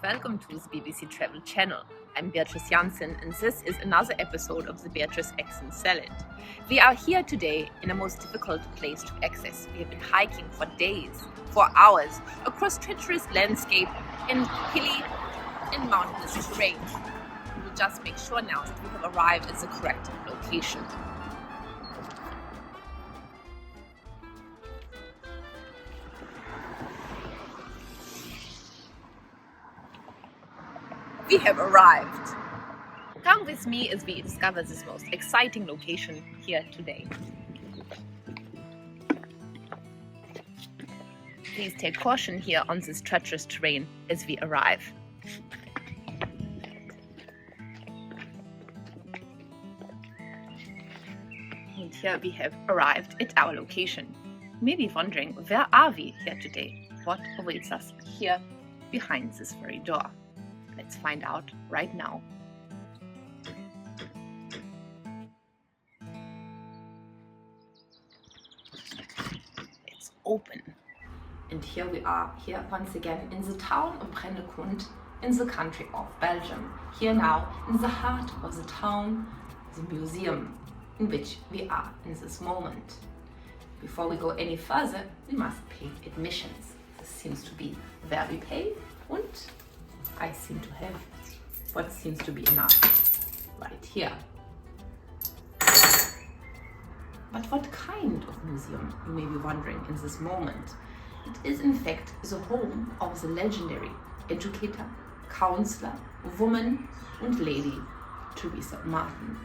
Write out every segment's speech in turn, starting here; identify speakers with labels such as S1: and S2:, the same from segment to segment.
S1: welcome to the BBC Travel channel. I'm Beatrice and this is another episode of the Beatrice Accent Salad. We are here today in a most difficult place to access. We have been hiking for days, for hours, across treacherous landscape in hilly and mountainous terrain. We will just make sure now that we have arrived at the correct location. We have arrived. Come with me as we discover this most exciting location here today. Please take caution here on this treacherous terrain as we arrive. And here we have arrived at our location. You may be wondering, where are we here today? What awaits us here behind this very door? Let's find out right now. It's open. And here we are, here once again in the town of Brennekund, in the country of Belgium. Here now, in the heart of the town, the museum in which we are in this moment. Before we go any further, we must pay admissions. This seems to be where we pay, and I seem to have what seems to be enough right here. But what kind of museum, you may be wondering in this moment? It is in fact the home of the legendary educator, counselor, woman and lady Theresa Martin.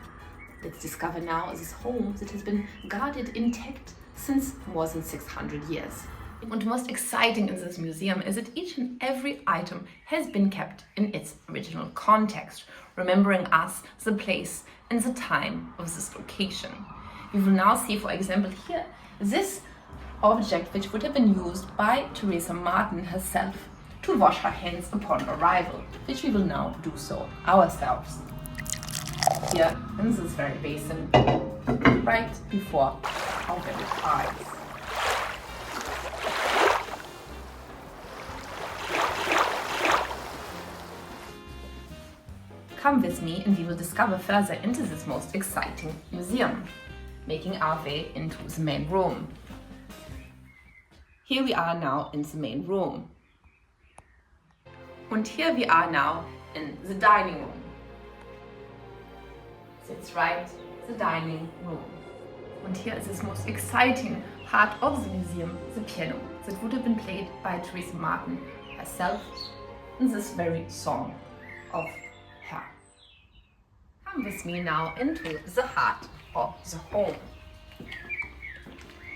S1: Let's discover now this home that has been guarded intact since more than 600 years. And most exciting in this museum is that each and every item has been kept in its original context, remembering us, the place and the time of this location. We will now see, for example, here, this object which would have been used by Theresa Martin herself to wash her hands upon arrival, which we will now do so ourselves. Here in this very basin, right before our very eyes. Come with me and we will discover further into this most exciting museum, making our way into the main room. Here we are now in the main room. And here we are now in the dining room. That's right, the dining room. And here is this most exciting part of the museum, the piano, that would have been played by Theresa Martin herself in this very song of her. Come with me now into the heart of the home.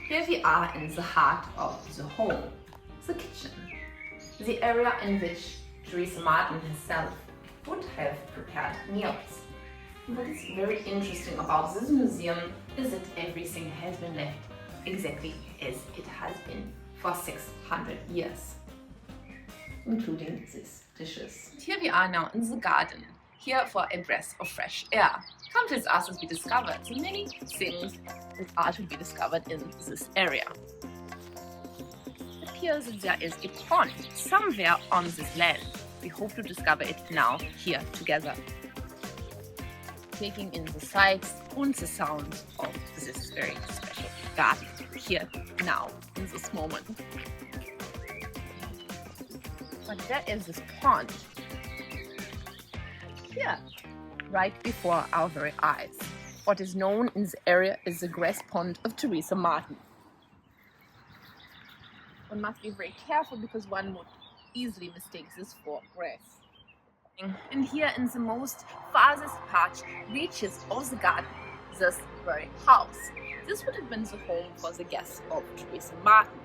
S1: Here we are in the heart of the home, the kitchen, the area in which Theresa Martin herself would have prepared meals. What is very interesting about this museum is that everything has been left exactly as it has been for 600 years, including these dishes. Here we are now in the garden, here for a breath of fresh air. Come with us as we discover the many things that are to be discovered in this area. It appears that there is a pond somewhere on this land. We hope to discover it now here together, taking in the sights and the sounds of this very special garden here now in this moment. But there is this pond here, right before our very eyes. What is known in the area is the grass pond of Theresa Martin. One must be very careful because one would easily mistake this for grass. And here in the most farthest part reaches of the garden, this very house. This would have been the home for the guests of Theresa Martin.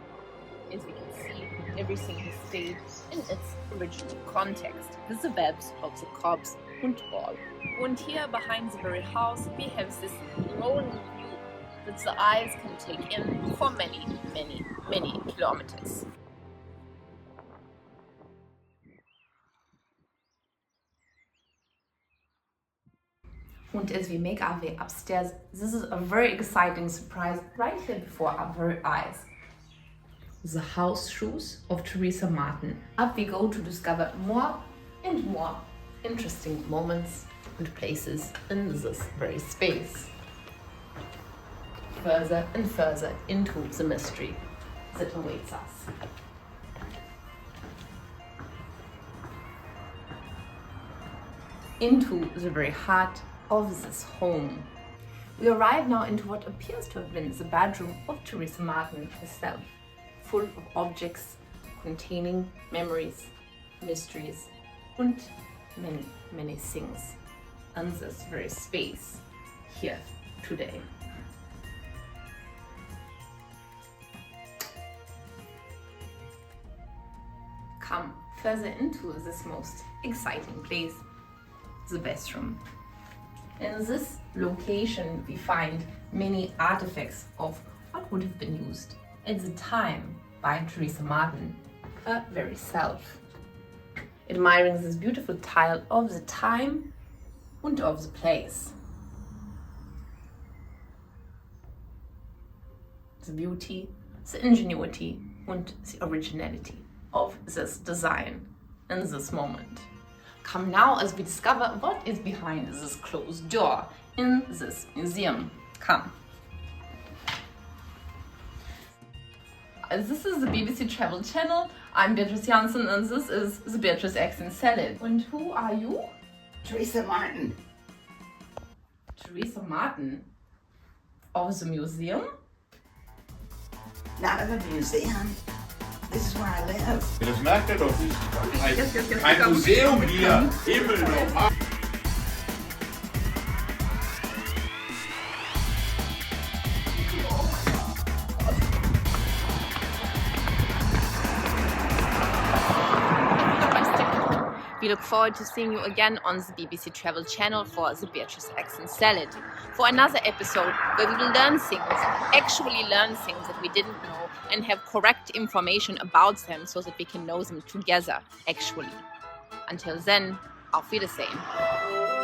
S1: As we can see, everything has stayed in its original context, with the webs of the cobs and all. And here behind the very house we have this rolling view that the eyes can take in for many, many, many kilometers. And as we make our way upstairs, this is a very exciting surprise right here before our very eyes. The house shoes of Theresa Martin. Up we go to discover more and more interesting moments and places in this very space. Further and further into the mystery that awaits us. Into the very heart of this home. We arrive now into what appears to have been the bedroom of Theresa Martin herself, full of objects containing memories, mysteries, and many, many things in this very space here today. Come further into this most exciting place, the bathroom. In this location we find many artifacts of what would have been used at the time by Theresa Martin, her very self. Admiring this beautiful tile of the time and of the place. The beauty, the ingenuity and the originality of this design in this moment. Come now as we discover what is behind this closed door in this museum. Come. This is the BBC Travel Channel. I'm Beatrice and this is the Beatrice Accent Salad. And who are you?
S2: Theresa Martin.
S1: Theresa Martin of the museum?
S2: Not of a museum. This is where I live.
S3: Das merkt er doch nicht. Ein Museum hier. Himmel noch.
S1: We look forward to seeing you again on the BBC Travel Channel for the Beatrice Accent Salad, for another episode where we will actually learn things that we didn't know and have correct information about them so that we can know them together, actually. Until then, auf Wiedersehen.